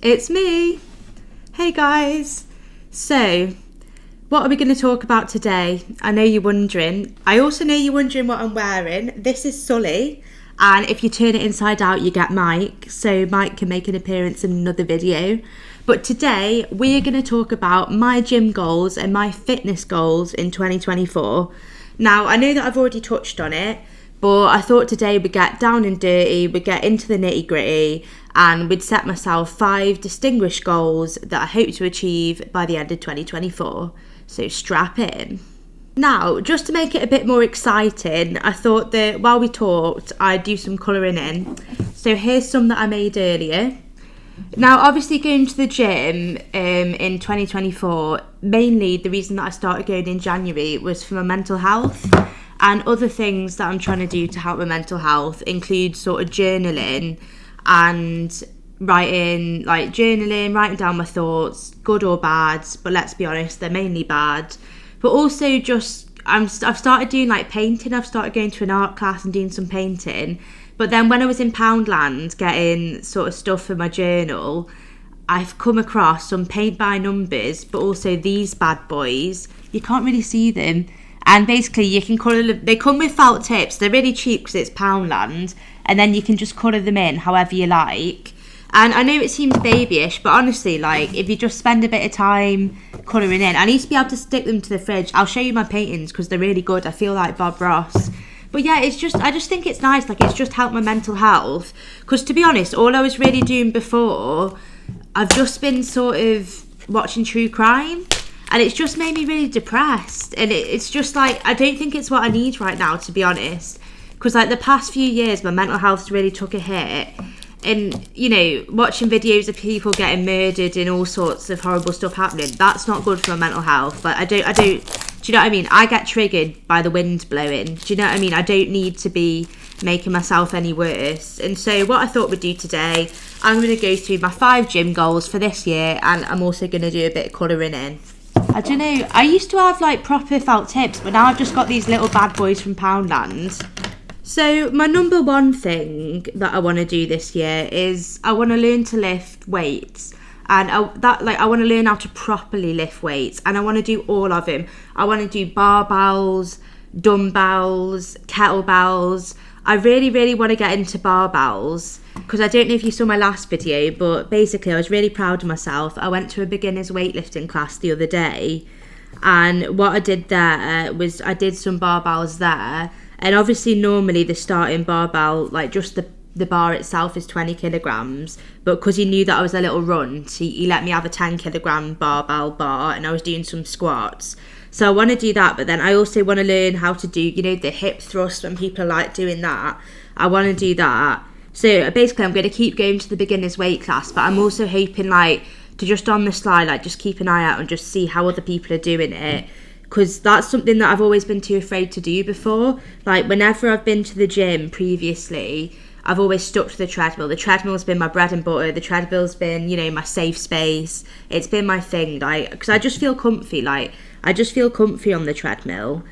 It's me. Hey guys. So, what are we going to talk about today? I know you're wondering. I also know you're wondering what I'm wearing. This is Sully, and if you turn it inside out, you get Mike. So Mike can make an appearance in another video. But today, we are going to talk about my gym goals and my fitness goals in 2024. Now, I know that I've already touched on it, but I thought today we'd get down and dirty, we'd get into the nitty gritty, and we'd set myself 5 distinguished goals that I hope to achieve by the end of 2024. So strap in. Now, just to make it a bit more exciting, I thought that while we talked, I'd do some colouring in. So here's some that I made earlier. Now, obviously going to the gym in 2024, mainly the reason that I started going in January was for my mental health. And other things that I'm trying to do to help my mental health include sort of journaling and writing down my thoughts, good or bad, but let's be honest, they're mainly bad. But also just, I've started doing like painting. I've started going to an art class and doing some painting. But then when I was in Poundland getting sort of stuff for my journal, I've come across some paint by numbers, but also these bad boys. You can't really see them. And basically you can colour them, they come with felt tips, they're really cheap because it's Poundland, and then you can just colour them in however you like. And I know it seems babyish, but honestly, like, if you just spend a bit of time colouring in, I need to be able to stick them to the fridge. I'll show you my paintings because they're really good. I feel like Bob Ross. But yeah, I just think it's nice, like, it's just helped my mental health. Because to be honest, all I was really doing before, I've just been sort of watching true crime. And it's just made me really depressed. And it's just like, I don't think it's what I need right now, to be honest. Because like the past few years, my mental health's really took a hit. And, you know, watching videos of people getting murdered and all sorts of horrible stuff happening, that's not good for my mental health. Like, do you know what I mean? I get triggered by the wind blowing. Do you know what I mean? I don't need to be making myself any worse. And so what I thought we'd do today, I'm going to go through my 5 gym goals for this year. And I'm also going to do a bit of colouring in. I don't know, I used to have like proper felt tips, but now I've just got these little bad boys from Poundland. So my number one thing that I want to do this year is I want to learn to lift weights. And I want to learn how to properly lift weights, and I want to do all of them. I want to do barbells, dumbbells, kettlebells. I really, really want to get into barbells because I don't know if you saw my last video, but basically I was really proud of myself. I went to a beginner's weightlifting class the other day, and what I did there was I did some barbells there. And obviously normally the starting barbell, like just the bar itself is 20 kilograms, but because he knew that I was a little runt, he let me have a 10 kilogram barbell bar, and I was doing some squats. So I want to do that, but then I also want to learn how to do, you know, the hip thrust when people like doing that. I want to do that. So basically I'm going to keep going to the beginner's weight class, but I'm also hoping like to just on the slide, like just keep an eye out and just see how other people are doing it. Because that's something that I've always been too afraid to do before. Like whenever I've been to the gym previously, I've always stuck to the treadmill. The treadmill's been my bread and butter. The treadmill's been, you know, my safe space. It's been my thing, like, because I just feel comfy. Like, I just feel comfy on the treadmill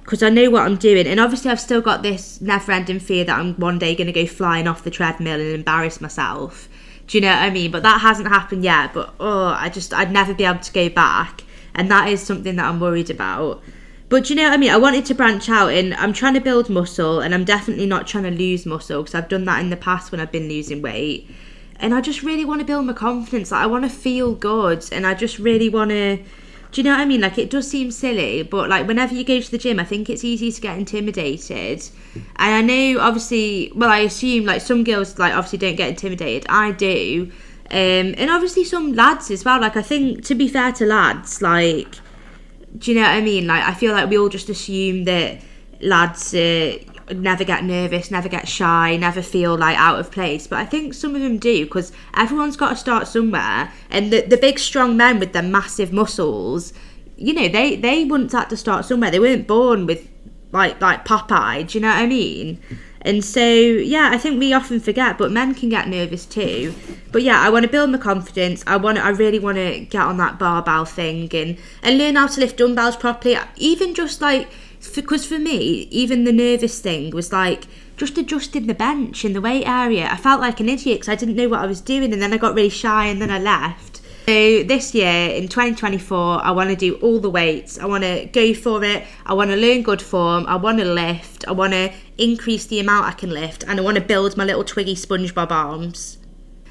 because I know what I'm doing. And obviously I've still got this never-ending fear that I'm one day going to go flying off the treadmill and embarrass myself. Do you know what I mean? But that hasn't happened yet. But, I'd never be able to go back. And that is something that I'm worried about. But do you know what I mean? I wanted to branch out, and I'm trying to build muscle, and I'm definitely not trying to lose muscle because I've done that in the past when I've been losing weight. And I just really want to build my confidence. Like, I want to feel good, and I just really want to... Do you know what I mean? Like, it does seem silly, but like whenever you go to the gym, I think it's easy to get intimidated. And I know, obviously, well, I assume like some girls like obviously don't get intimidated. I do. And obviously some lads as well. Like, I think, to be fair to lads, like, do you know what I mean? Like, I feel like we all just assume that lads never get nervous, never get shy, never feel like out of place. But I think some of them do, because everyone's got to start somewhere. And the big strong men with their massive muscles, you know, they wouldn't have to start somewhere. They weren't born with like Popeye. Do you know what I mean? And so, yeah, I think we often forget, but men can get nervous too. But yeah, I want to build my confidence. I really want to get on that barbell thing and learn how to lift dumbbells properly. Even just like, because for me, even the nervous thing was like just adjusting the bench in the weight area. I felt like an idiot because I didn't know what I was doing, and then I got really shy and then I left. So this year, in 2024, I want to do all the weights. I want to go for it. I want to learn good form. I want to lift. I want to increase the amount I can lift. And I want to build my little twiggy SpongeBob arms.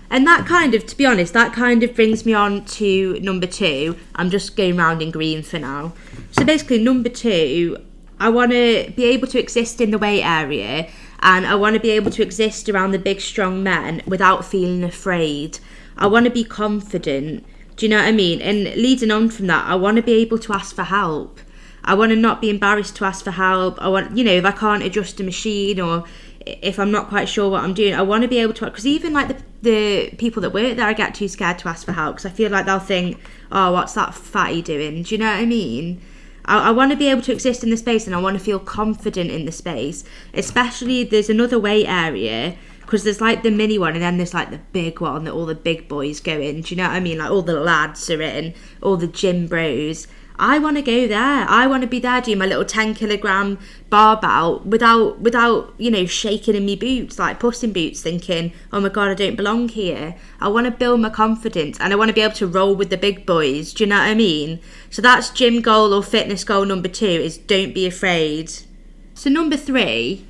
And that kind of, to be honest, that kind of brings me on to number 2. I'm just going round in green for now. So basically, number 2, I want to be able to exist in the weight area. And I want to be able to exist around the big, strong men without feeling afraid. I want to be confident. Do you know what I mean? And leading on from that, I want to be able to ask for help. I want to not be embarrassed to ask for help. I want, if I can't adjust a machine or if I'm not quite sure what I'm doing, I want to be able to, because even like the people that work there, I get too scared to ask for help because I feel like they'll think, oh, what's that fatty doing? Do you know what I mean? I want to be able to exist in the space, and I want to feel confident in the space. Especially, there's another weight area, because there's like the mini one, and then there's like the big one that all the big boys go in. Do you know what I mean? Like all the lads are in, all the gym bros. I want to go there. I want to be there doing my little 10 kilogram barbell without shaking in my boots, like Puss in Boots, thinking, oh my God, I don't belong here. I want to build my confidence, and I want to be able to roll with the big boys. Do you know what I mean? So that's gym goal or fitness goal number 2, is don't be afraid. So number 3,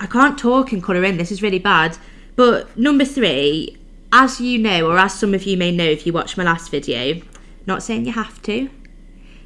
I can't talk and colour in, this is really bad. But number 3, as you know, or as some of you may know if you watched my last video, not saying you have to,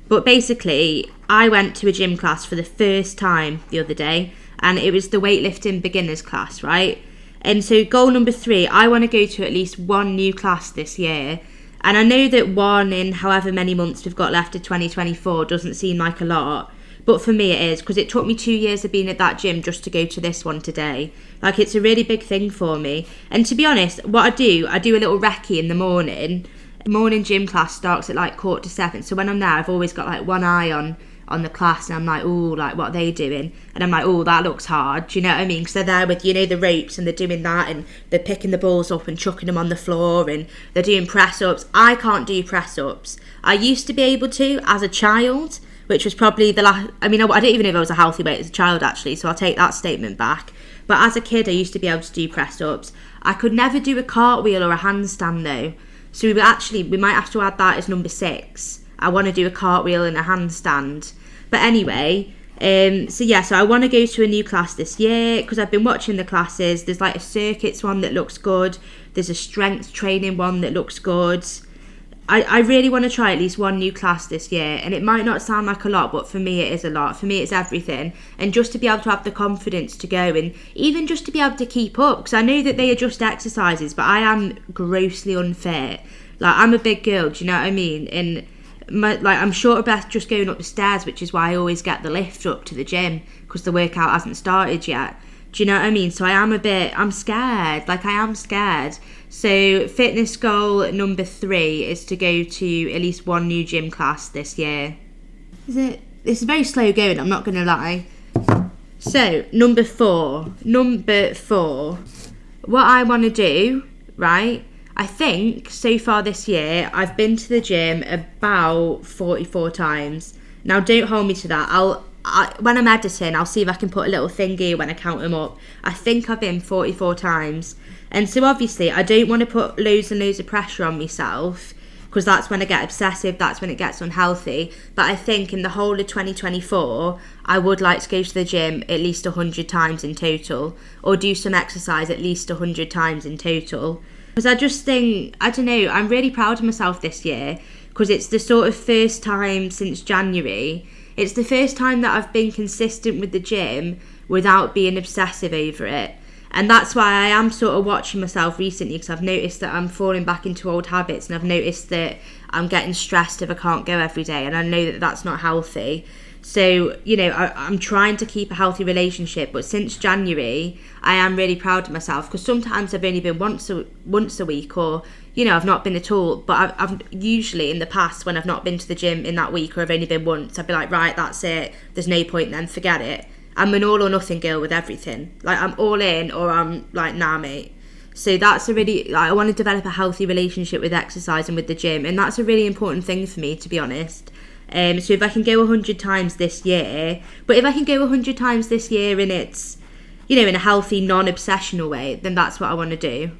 but basically, I went to a gym class for the first time the other day, and it was the weightlifting beginners class, right? And so goal number 3, I want to go to at least one new class this year. And I know that one in however many months we've got left of 2024 doesn't seem like a lot, but for me it is, because it took me 2 years of being at that gym just to go to this one today. Like, it's a really big thing for me. And to be honest, what I do a little recce in the morning. Morning gym class starts at like 6:45, so when I'm there I've always got like one eye on the class, and I'm like, oh, like what are they doing? And I'm like, oh, that looks hard. Do you know what I mean? Because they're there with the ropes, and they're doing that, and they're picking the balls up and chucking them on the floor, and they're doing press ups. I can't do press ups. I used to be able to as a child, which was probably the last. I don't even know if I was a healthy weight as a child actually, so I'll take that statement back. But as a kid I used to be able to do press ups. I could never do a cartwheel or a handstand though. So we might have to add that as number 6. I want to do a cartwheel and a handstand. But anyway, so I want to go to a new class this year because I've been watching the classes. There's like a circuits one that looks good. There's a strength training one that looks good. I really want to try at least one new class this year, and it might not sound like a lot, but for me it is a lot. For me it's everything, and just to be able to have the confidence to go, and even just to be able to keep up, because I know that they adjust exercises, but I am grossly unfit. Like, I'm a big girl, do you know what I mean? And I'm short of breath just going up the stairs, which is why I always get the lift up to the gym, because the workout hasn't started yet. Do you know what I mean? So I'm scared. Like, I am scared. So fitness goal number 3 is to go to at least one new gym class this year. It's very slow going, I'm not going to lie. So number 4, what I want to do, right? I think so far this year I've been to the gym about 44 times. Now don't hold me to that. When I'm editing, I'll see if I can put a little thingy when I count them up. I think I've been 44 times. And so obviously I don't want to put loads and loads of pressure on myself, because that's when I get obsessive, that's when it gets unhealthy. But I think in the whole of 2024, I would like to go to the gym at least 100 times in total, or do some exercise at least 100 times in total. Because I just think, I don't know, I'm really proud of myself this year, because it's the sort of first time since January. It's the first time that I've been consistent with the gym without being obsessive over it. And that's why I am sort of watching myself recently, because I've noticed that I'm falling back into old habits, and I've noticed that I'm getting stressed if I can't go every day, and I know that that's not healthy. So, I'm trying to keep a healthy relationship, but since January, I am really proud of myself, because sometimes I've only been once a week, or, I've not been at all. But I've usually in the past, when I've not been to the gym in that week, or I've only been once, I'd be like, right, that's it. There's no point then, forget it. I'm an all or nothing girl with everything. Like, I'm all in, or I'm like, nah, mate. So that's I want to develop a healthy relationship with exercise and with the gym, and that's a really important thing for me, to be honest. So if I can go 100 times this year, but if I can go 100 times this year and it's you know, in a healthy, non-obsessional way, then that's what I want to do.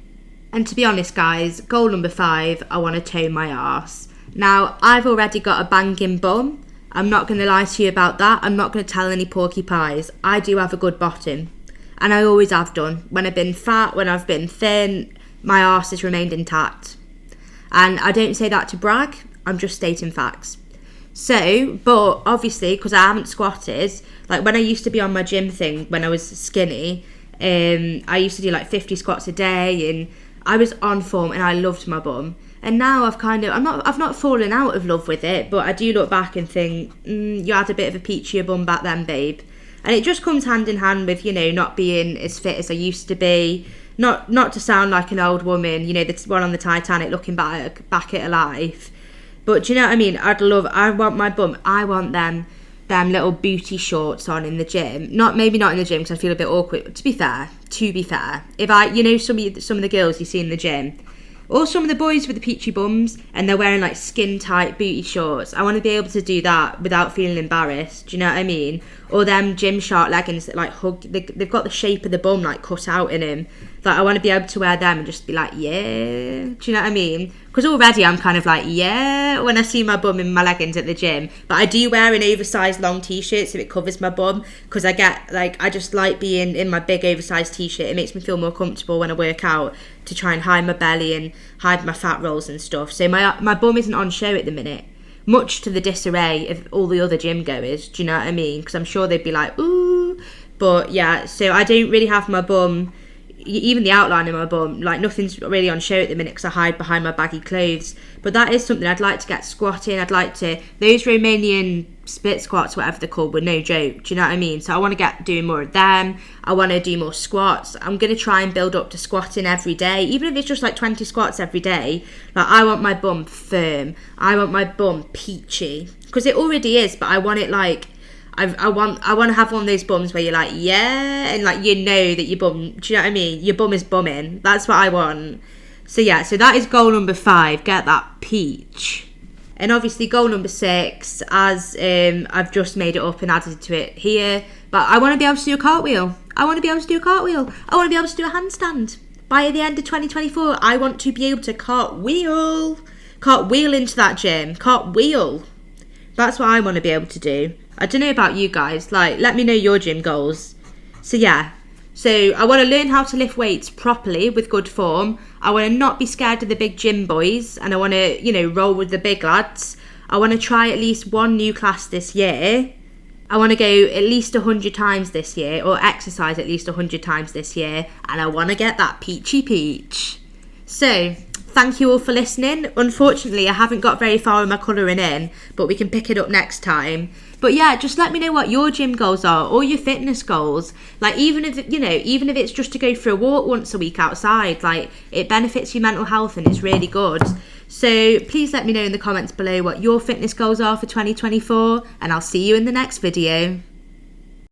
And to be honest, guys, goal number 5, I want to tone my arse. Now, I've already got a banging bum. I'm not going to lie to you about that. I'm not going to tell any porcupines. I do have a good bottom. And I always have done. When I've been fat, when I've been thin, my arse has remained intact. And I don't say that to brag. I'm just stating facts. So, but obviously, because I haven't squatted, like when I used to be on my gym thing, when I was skinny, I used to do like 50 squats a day, and I was on form and I loved my bum. And now I've not fallen out of love with it, but I do look back and think, you had a bit of a peachier bum back then, babe. And it just comes hand in hand with, you know, not being as fit as I used to be. Not to sound like an old woman, you know, the one on the Titanic looking back at her life. But do you know what I mean? I want my bum, I want them little booty shorts on in the gym. Maybe not in the gym because I feel a bit awkward. To be fair, if I, you know, some of the girls you see in the gym, or some of the boys with the peachy bums, and they're wearing like skin tight booty shorts. I want to be able to do that without feeling embarrassed. Do you know what I mean? Or them Gymshark leggings that like hug. They've got the shape of the bum like cut out in them. Like I want to be able to wear them and just be like, yeah. Do you know what I mean? Because already I'm kind of like, yeah, when I see my bum in my leggings at the gym. But I do wear an oversized long t-shirt so it covers my bum, because I just like being in my big oversized t-shirt. It makes me feel more comfortable when I work out, to try and hide my belly and hide my fat rolls and stuff. So my bum isn't on show at the minute, much to the disarray of all the other gym goers. Do you know what I mean? Because I'm sure they'd be like, ooh. But yeah, so I don't really have my bum, even the outline of my bum, like nothing's really on show at the minute because I hide behind my baggy clothes. But that is something I'd like to get squatting. I'd like to, those Romanian split squats, whatever they're called, were no joke. Do you know what I mean? So I want to get doing more of them. I want to do more squats. I'm going to try and build up to squatting every day, even if it's just like 20 squats every day. Like I want my bum firm. I want my bum peachy, because it already is, but I want it like, I want to have one of those bums where you're like, yeah, and like, you know that your bum, do you know what I mean? Your bum is bumming. That's what I want. So yeah, so that is goal number 5, get that peach. And obviously goal number 6, as I've just made it up and added to it here, but I want to be able to do a cartwheel. I want to be able to do a handstand. By the end of 2024, I want to be able to cartwheel into that gym. Cartwheel. That's what I want to be able to do. I don't know about you guys, like, let me know your gym goals. So yeah, so I want to learn how to lift weights properly with good form. I want to not be scared of the big gym boys, and I want to, you know, roll with the big lads. I want to try at least one new class this year. I want to go at least 100 times this year, or exercise at least 100 times this year, and I want to get that peachy peach. So thank you all for listening. Unfortunately, I haven't got very far with my colouring in, but we can pick it up next time. But yeah, just let me know what your gym goals are, or your fitness goals. Like, even if it's just to go for a walk once a week outside, like, it benefits your mental health and it's really good. So please let me know in the comments below what your fitness goals are for 2024, and I'll see you in the next video.